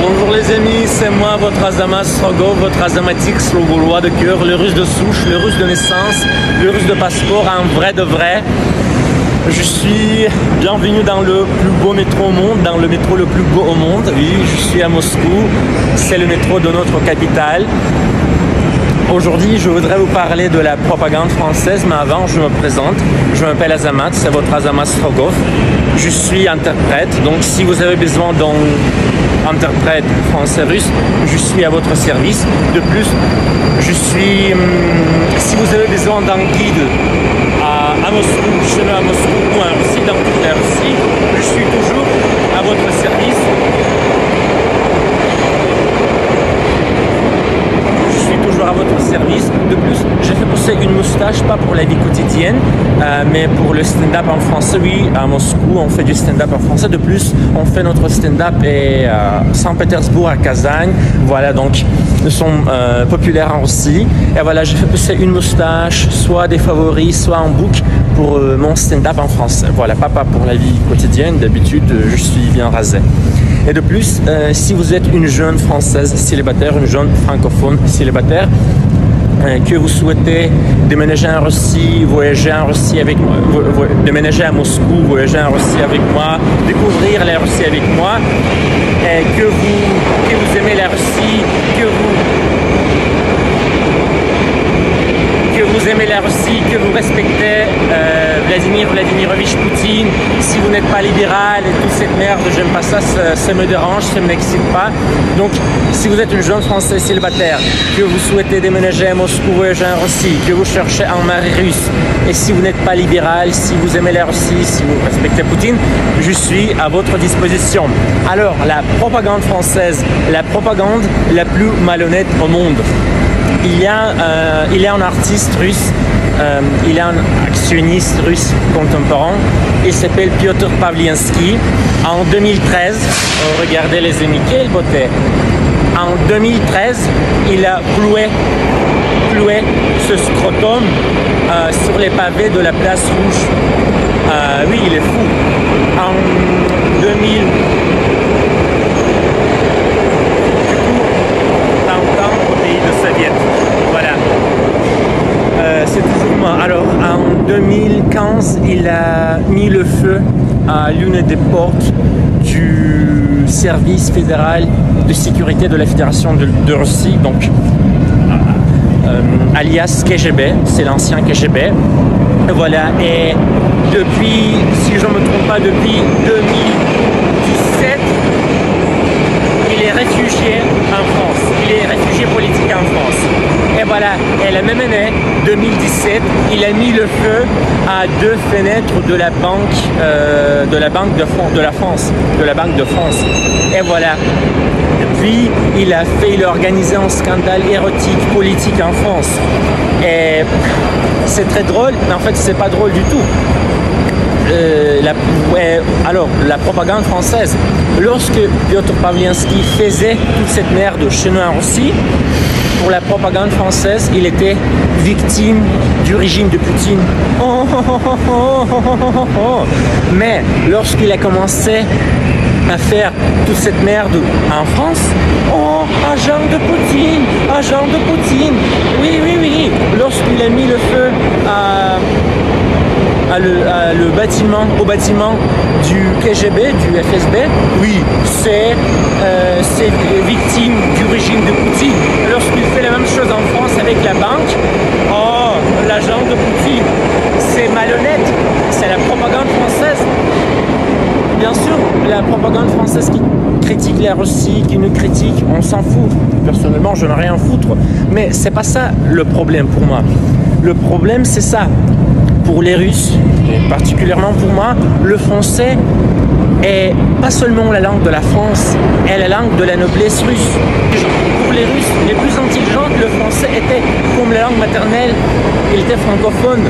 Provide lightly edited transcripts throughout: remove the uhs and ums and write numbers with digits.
Bonjour les amis, c'est moi, votre Azama Strogov, votre Azamatique slow-gaulois de cœur, le russe de souche, le russe de naissance, le russe de passeport, un vrai de vrai. Je suis bienvenu dans le plus beau métro au monde, dans le métro le plus beau au monde. Oui, je suis à Moscou, c'est le métro de notre capitale. Aujourd'hui, je voudrais vous parler de la propagande française, mais avant, je me présente. Je m'appelle Azamat, c'est votre Azamat Strogov. Je suis interprète, donc si vous avez besoin d'un interprète français-russe, je suis à votre service. De plus, si vous avez besoin d'un guide à Moscou, chez nous à Moscou ou en Russie, dans toute la Russie, je suis toujours à votre service. À votre service. De plus, j'ai fait pousser une moustache, pas pour la vie quotidienne, mais pour le stand-up en français. Oui, à Moscou, on fait du stand-up en français. De plus, on fait notre stand-up à Saint-Pétersbourg, à Kazan. Voilà, donc nous sommes populaires en Russie. Et voilà, j'ai fait pousser une moustache, soit des favoris, soit un bouc pour mon stand-up en français. Voilà, pas pour la vie quotidienne. D'habitude, je suis bien rasé. Et de plus, si vous êtes une jeune française célibataire, une jeune francophone célibataire, que vous souhaitez déménager en Russie, voyager en Russie avec moi, déménager à Moscou, voyager en Russie avec moi, découvrir la Russie avec moi, et que vous aimez la Russie, que vous aimez la Russie, que vous respectez Vladimir Vladimirovitch Poutine, si vous n'êtes pas libéral et toute cette merde, j'aime pas ça, ça me dérange, ça ne m'excite pas. Donc, si vous êtes une jeune Française célibataire, que vous souhaitez déménager à Moscou, voyager en Russie, que vous cherchez un mari russe, et si vous n'êtes pas libéral, si vous aimez la Russie, si vous respectez Poutine, je suis à votre disposition. Alors, la propagande française, la propagande la plus malhonnête au monde. Il y a un artiste russe, il y a un actionniste russe contemporain, il s'appelle Piotr Pavliensky. En 2013, regardez les amis, quelle beauté! En 2013, il a cloué ce scrotum sur les pavés de la place Rouge. Oui, il est fou. En 2000... Voilà, c'est toujours moi. Alors, en 2015, il a mis le feu à l'une des portes du service fédéral de sécurité de la Fédération de Russie, donc alias KGB, c'est l'ancien KGB. Voilà, et depuis, si je ne me trompe pas, depuis 2017, il est réfugié en France. Il est réfugié politique en France. Et voilà, et la même année, 2017, il a mis le feu à 2 fenêtres de la Banque de France. Et voilà. Depuis, il a organisé un scandale érotique politique en France. Et c'est très drôle, mais en fait, c'est pas drôle du tout. Alors, la propagande française, lorsque Piotr Pavliensky faisait toute cette merde chez nous en Russie, pour la propagande française, il était victime du régime de Poutine. Mais lorsqu'il a commencé à faire toute cette merde en France, agent de Poutine, oui, lorsqu'il a mis le feu au bâtiment du KGB, du FSB, oui, c'est victime du régime de Poutine. Lorsqu'il fait la même chose en France avec la banque, l'agent de Poutine, c'est malhonnête, c'est la propagande française. Bien sûr, la propagande française qui critique la Russie, qui nous critique, on s'en fout. Personnellement, je n'en ai rien à foutre. Mais c'est pas ça le problème pour moi. Le problème, c'est ça. Pour les Russes, et particulièrement pour moi, le français est pas seulement la langue de la France, est la langue de la noblesse russe. Pour les Russes les plus intelligents, le français était comme la langue maternelle, il était francophone.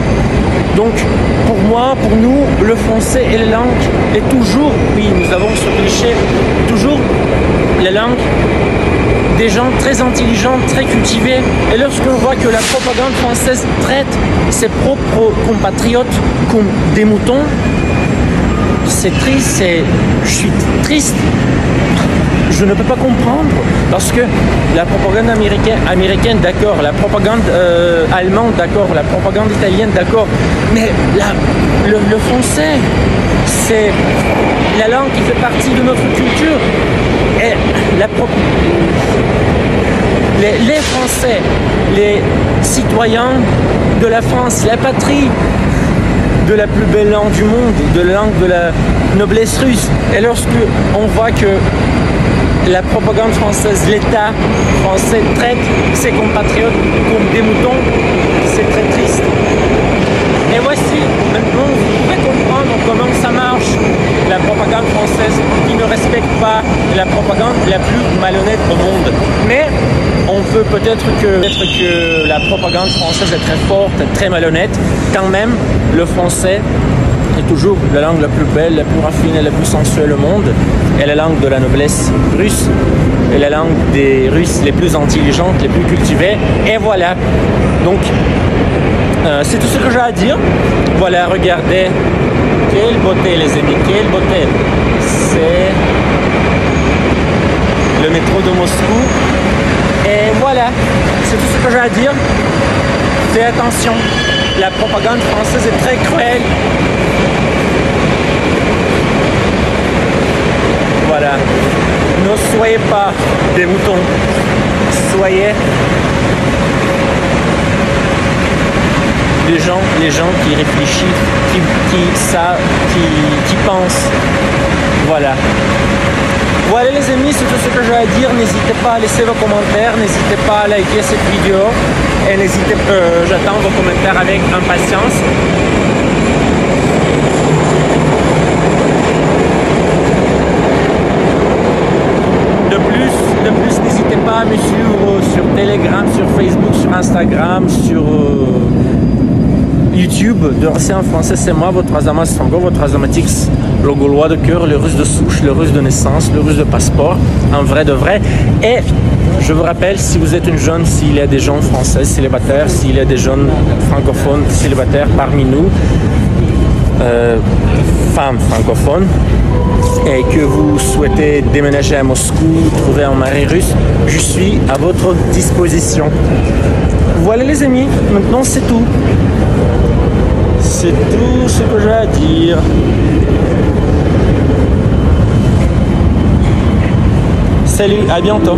Donc, pour moi, pour nous, le français est la langue, et toujours, oui, nous avons ce cliché, toujours la langue des gens très intelligents, très cultivés. Et lorsqu'on voit que la propagande française traite ses propres compatriotes comme des moutons, c'est triste, je suis triste. je ne peux pas comprendre, parce que la propagande américaine d'accord, la propagande allemande d'accord, la propagande italienne d'accord, mais le français, c'est la langue qui fait partie de notre culture. Et les Français, les citoyens de la France, la patrie de la plus belle langue du monde, de la langue de la noblesse russe. Et lorsque on voit que la propagande française, l'État français traite ses compatriotes comme des moutons, c'est très triste. Et voici, maintenant, vous pouvez comprendre comment ça marche, la propagande française qui ne respecte pas la propagande la plus malhonnête au monde. Mais on peut peut-être que la propagande française est très forte, très malhonnête. Quand même, le français est toujours la langue la plus belle, la plus raffinée, la plus sensuelle au monde. Et la langue de la noblesse russe. Et la langue des Russes les plus intelligentes, les plus cultivées. Et voilà. Donc, c'est tout ce que j'ai à dire. Voilà, regardez. Quelle beauté, les amis, quelle beauté. C'est le métro de Moscou. Et voilà, c'est tout ce que j'ai à dire. Faites attention, la propagande française est très cruelle. Voilà, ne soyez pas des moutons, soyez les gens qui réfléchissent, qui savent, qui pensent. Voilà. Voilà les amis, c'est tout ce que j'ai à dire. N'hésitez pas à laisser vos commentaires, n'hésitez pas à liker cette vidéo et n'hésitez pas, j'attends vos commentaires avec impatience. De plus, n'hésitez pas à me suivre sur Telegram, sur Facebook, sur Instagram, sur YouTube. De Racine en français, c'est moi, votre Azamas Fango, votre Azamatix, le Gaulois de cœur, le Russe de souche, le Russe de naissance, le Russe de passeport, un vrai de vrai. Et je vous rappelle, si vous êtes une jeune, s'il y a des jeunes français célibataires, s'il y a des jeunes francophones célibataires parmi nous, femmes francophones, et que vous souhaitez déménager à Moscou, trouver un mari russe, je suis à votre disposition. Voilà les amis, maintenant c'est tout. C'est tout ce que j'ai à dire. Salut, à bientôt.